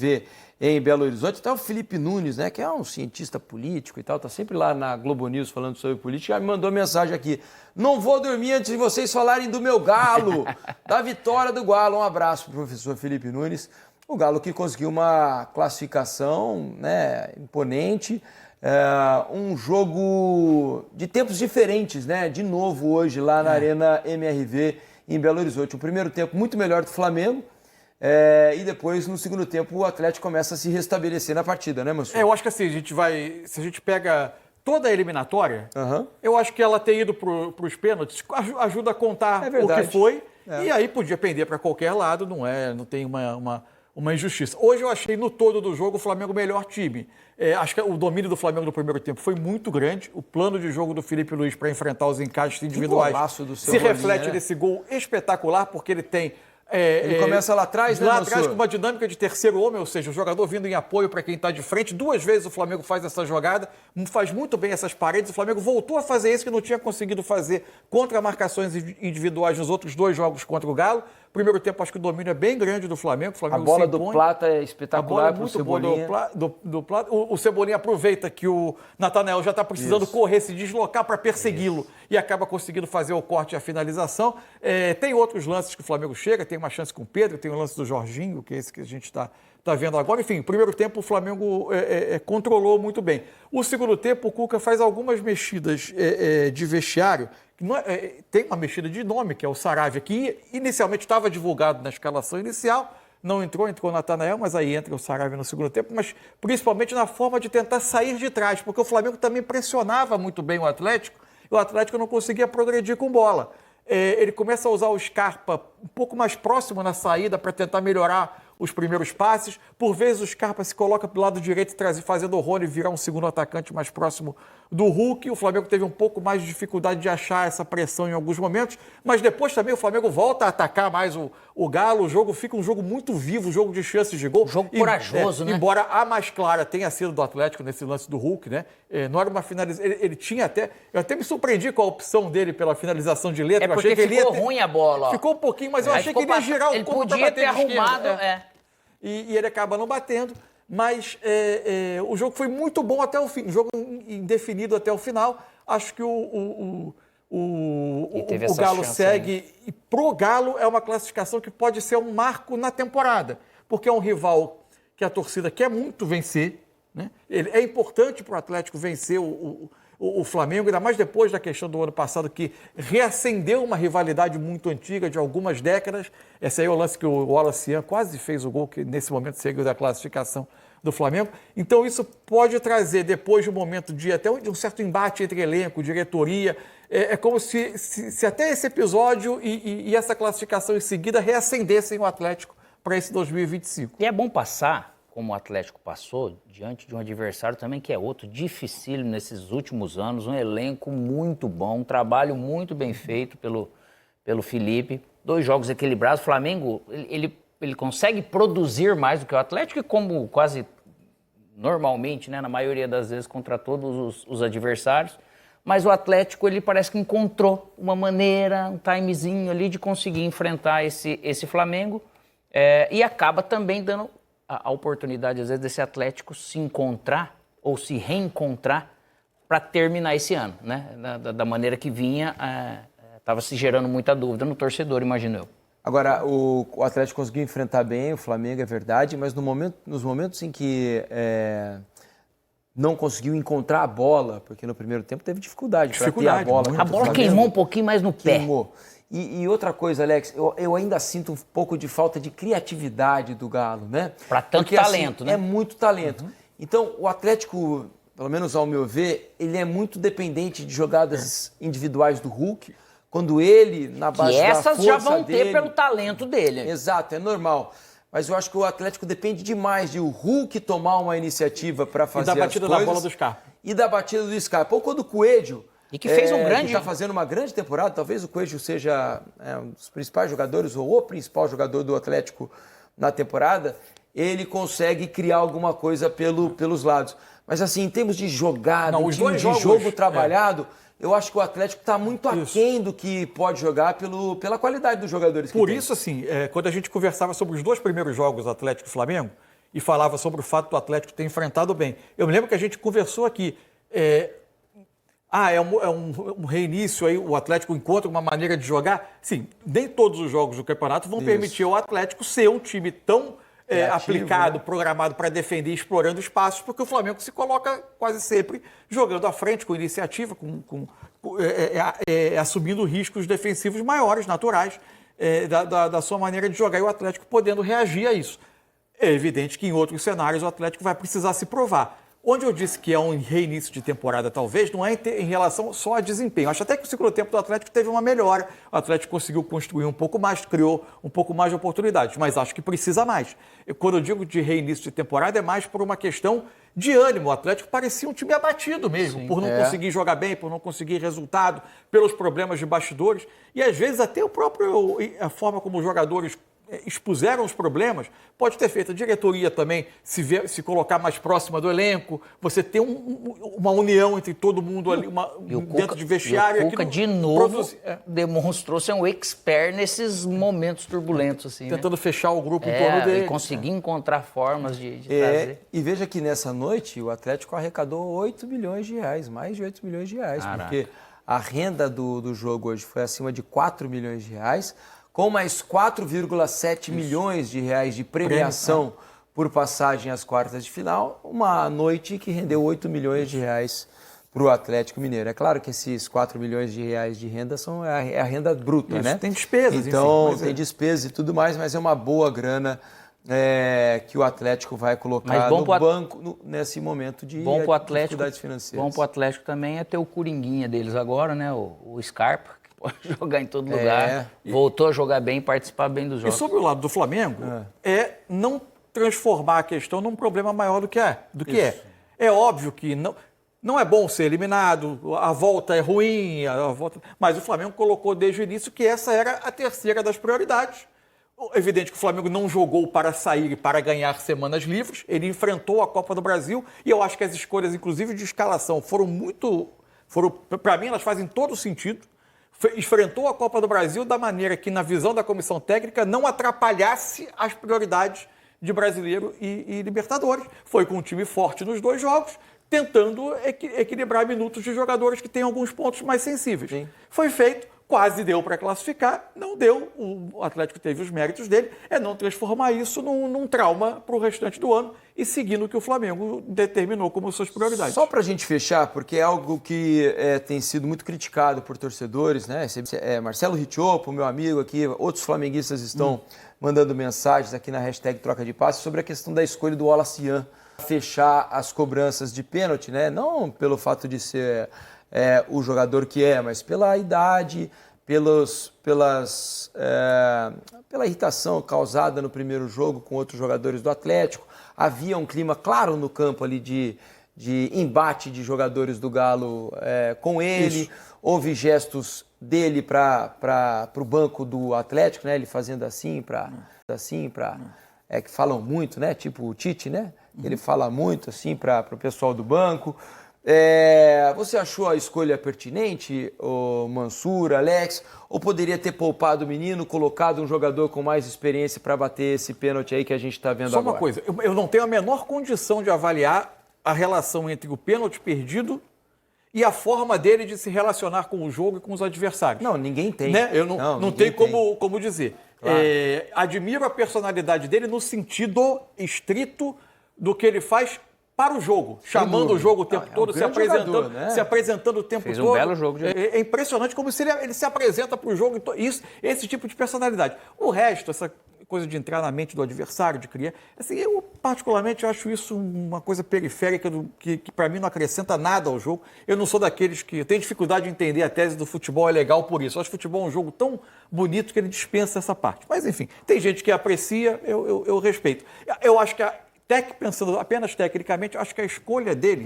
ver em Belo Horizonte, até o Felipe Nunes, né, que é um cientista político e tal, tá sempre lá na Globo News falando sobre política, já me mandou mensagem aqui: não vou dormir antes de vocês falarem do meu Galo, da vitória do Galo. Um abraço pro professor Felipe Nunes, o Galo que conseguiu uma classificação, né, imponente, um jogo de tempos diferentes, né, de novo hoje lá na Arena MRV em Belo Horizonte. O primeiro tempo muito melhor do Flamengo, e depois, no segundo tempo, o Atlético começa a se restabelecer na partida, né, Mansur? Eu acho que assim, se a gente pega toda a eliminatória, eu acho que ela ter ido para os pênaltis ajuda a contar o que foi, e aí podia pender para qualquer lado, não tem uma injustiça. Hoje eu achei no todo do jogo o Flamengo o melhor time. Acho que o domínio do Flamengo no primeiro tempo foi muito grande, o plano de jogo do Felipe Luiz para enfrentar os encaixes individuais se reflete nesse gol espetacular, porque ele tem... Ele começa lá atrás, né, lá atrás com uma dinâmica de terceiro homem, ou seja, o jogador vindo em apoio para quem está de frente. 2 vezes o Flamengo faz essa jogada, faz muito bem essas paredes. O Flamengo voltou a fazer isso que não tinha conseguido fazer contra marcações individuais nos outros 2 jogos contra o Galo. Primeiro tempo, acho que o domínio é bem grande do Flamengo. A bola do Plata é espetacular para o Cebolinha. Do Plata. O Cebolinha aproveita que o Natanael já está precisando correr, se deslocar para persegui-lo e acaba conseguindo fazer o corte e a finalização. Tem outros lances que o Flamengo chega, tem uma chance com o Pedro, tem o lance do Jorginho, que é esse que a gente está vendo agora. Enfim, primeiro tempo o Flamengo controlou muito bem. O segundo tempo, o Cuca faz algumas mexidas de vestiário. Tem uma mexida de nome, que é o Saravia, que inicialmente estava divulgado na escalação inicial, não entrou o Natanael, mas aí entra o Saravia no segundo tempo, mas principalmente na forma de tentar sair de trás, porque o Flamengo também pressionava muito bem o Atlético, e o Atlético não conseguia progredir com bola. Ele começa a usar o Scarpa um pouco mais próximo na saída para tentar melhorar os primeiros passes. Por vezes o Scarpa se coloca do lado direito, fazendo o Rony virar um segundo atacante mais próximo do Hulk. O Flamengo teve um pouco mais de dificuldade de achar essa pressão em alguns momentos, mas depois também o Flamengo volta a atacar mais o Galo. O jogo fica um jogo muito vivo, um jogo de chances de gol. Jogo corajoso, né? Embora a mais clara tenha sido do Atlético nesse lance do Hulk, né? Não era uma finalização. Ele tinha até... Eu até me surpreendi com a opção dele pela finalização de letra. Porque ficou ruim a bola. Ó. Ficou um pouquinho, mas eu achei que ele ia girar o corpo para bater. Ele podia ter arrumado... E ele acaba não batendo, mas o jogo foi muito bom até o fim, o jogo indefinido até o final. Acho que o Galo segue, e pro Galo é uma classificação que pode ser um marco na temporada, porque é um rival que a torcida quer muito vencer, né? É importante para o Atlético vencer o Flamengo, ainda mais depois da questão do ano passado, que reacendeu uma rivalidade muito antiga de algumas décadas. Esse aí é o lance que o Wallace quase fez o gol, que nesse momento seguiu da classificação do Flamengo. Então isso pode trazer, depois de um momento de até um certo embate entre elenco, diretoria, como se até esse episódio e essa classificação em seguida reacendessem o Atlético para esse 2025. E é bom passar, como o Atlético passou, diante de um adversário também que é outro, dificílimo nesses últimos anos, um elenco muito bom, um trabalho muito bem feito pelo Felipe, 2 jogos equilibrados. O Flamengo, ele consegue produzir mais do que o Atlético, e como quase normalmente, né, na maioria das vezes, contra todos os adversários, mas o Atlético, ele parece que encontrou uma maneira, um timezinho ali de conseguir enfrentar esse Flamengo, e acaba também dando a oportunidade, às vezes, desse Atlético se encontrar ou se reencontrar para terminar esse ano, né? Da maneira que vinha, estava se gerando muita dúvida no torcedor, imagino eu. Agora, o Atlético conseguiu enfrentar bem o Flamengo, é verdade, mas nos momentos em que não conseguiu encontrar a bola, porque no primeiro tempo teve dificuldade para ter a bola. A bola queimou um pouquinho mais no pé. Queimou. E outra coisa, Alex, eu ainda sinto um pouco de falta de criatividade do Galo, né? Para tanto porque, talento, assim, né? É muito talento. Então, o Atlético, pelo menos ao meu ver, ele é muito dependente de jogadas individuais do Hulk, quando ele, na base da força essas já vão ter dele, pelo talento dele. Exato, é normal. Mas eu acho que o Atlético depende demais de o Hulk tomar uma iniciativa para fazer as coisas. E da batida da bola do Scarpa. E da batida do Scarpa. Ou quando o Coelho... E que fez um grande... Que está fazendo uma grande temporada. Talvez o Coelho seja um dos principais jogadores, ou o principal jogador do Atlético na temporada. Ele consegue criar alguma coisa pelos lados. Mas assim, em termos de jogada, de jogo trabalhado... Eu acho que o Atlético está muito aquém do que pode jogar pela qualidade dos jogadores que tem. Por isso, assim, quando a gente conversava sobre os 2 primeiros jogos, Atlético e Flamengo, e falava sobre o fato do Atlético ter enfrentado bem. Eu me lembro que a gente conversou aqui. É um reinício aí, o Atlético encontra uma maneira de jogar. Sim, nem todos os jogos do campeonato vão permitir ao Atlético ser um time tão aplicado, né? Programado para defender, explorando espaços, porque o Flamengo se coloca quase sempre jogando à frente, com iniciativa, assumindo riscos defensivos maiores, naturais, da sua maneira de jogar, e o Atlético podendo reagir a isso. É evidente que em outros cenários o Atlético vai precisar se provar. Onde eu disse que é um reinício de temporada, talvez, não é em relação só a desempenho. Acho até que o segundo tempo do Atlético teve uma melhora. O Atlético conseguiu construir um pouco mais, criou um pouco mais de oportunidades, mas acho que precisa mais. Quando eu digo de reinício de temporada, é mais por uma questão de ânimo. O Atlético parecia um time abatido mesmo, por não conseguir jogar bem, por não conseguir resultado, pelos problemas de bastidores. E às vezes até a forma como os jogadores expuseram os problemas, pode ter feito a diretoria também se colocar mais próxima do elenco, você ter uma união entre todo mundo ali, dentro de vestiário. E o Cuca, de novo, demonstrou ser um expert nesses momentos turbulentos. Assim, tentando fechar o grupo em torno dele. E conseguir encontrar formas de trazer. E veja que nessa noite o Atlético arrecadou 8 milhões de reais, mais de 8 milhões de reais, porque a renda do jogo hoje foi acima de 4 milhões de reais, com mais 4,7 milhões de reais de premiação por passagem às quartas de final, uma noite que rendeu 8 milhões de reais para o Atlético Mineiro. É claro que esses 4 milhões de reais de renda é a renda bruta, né? Tem despesas, então, tem despesas e tudo mais, mas é uma boa grana que o Atlético vai colocar no banco nesse momento de dificuldades financeiras. Bom para o Atlético também é ter o coringuinha deles agora, né? O Scarpa. Pode jogar em todo lugar, voltou a jogar bem, participar bem dos jogos. E sobre o lado do Flamengo, não transformar a questão num problema maior do que é. É óbvio que não é bom ser eliminado, a volta é ruim, mas o Flamengo colocou desde o início que essa era a terceira das prioridades. É evidente que o Flamengo não jogou para sair e para ganhar semanas livres, ele enfrentou a Copa do Brasil e eu acho que as escolhas, inclusive de escalação, para mim, elas fazem todo sentido. Enfrentou a Copa do Brasil da maneira que, na visão da comissão técnica, não atrapalhasse as prioridades de Brasileiro e Libertadores. Foi com um time forte nos dois jogos, tentando equilibrar minutos de jogadores que têm alguns pontos mais sensíveis. Sim. Foi feito, quase deu para classificar, não deu, o Atlético teve os méritos dele, não transformar isso num trauma para o restante do ano e seguindo o que o Flamengo determinou como suas prioridades. Só para a gente fechar, porque é algo que tem sido muito criticado por torcedores, né? Marcelo Ricciopo, meu amigo aqui, outros flamenguistas estão mandando mensagens aqui na hashtag Troca de Passes sobre a questão da escolha do Wallace Yan fechar as cobranças de pênalti, né? Não pelo fato de ser o jogador que mas pela idade, pela irritação causada no primeiro jogo com outros jogadores do Atlético. Havia um clima claro no campo ali de embate de jogadores do Galo com ele. Isso. Houve gestos dele para o banco do Atlético, né? Ele fazendo assim que falam muito, né? Tipo o Tite, né? Ele fala muito assim para o pessoal do banco. Você achou a escolha pertinente, o Mansur, Alex, ou poderia ter poupado o menino, colocado um jogador com mais experiência para bater esse pênalti aí que a gente está vendo agora? Só uma coisa, eu não tenho a menor condição de avaliar a relação entre o pênalti perdido e a forma dele de se relacionar com o jogo e com os adversários. Não, ninguém tem. Né? Eu não tenho como dizer. Claro. Admiro a personalidade dele no sentido estrito do que ele faz para o jogo, chamando o jogo o tempo todo, se apresentando o tempo todo. Fez um belo jogo. É impressionante como ele se apresenta para o jogo, esse tipo de personalidade. O resto, essa coisa de entrar na mente do adversário, de criar, assim, eu particularmente acho isso uma coisa periférica que para mim não acrescenta nada ao jogo. Eu não sou daqueles que tem dificuldade de entender a tese do futebol é legal por isso. Eu acho que o futebol é um jogo tão bonito que ele dispensa essa parte. Mas enfim, tem gente que aprecia, eu respeito. Eu acho que pensando apenas tecnicamente, acho que a escolha dele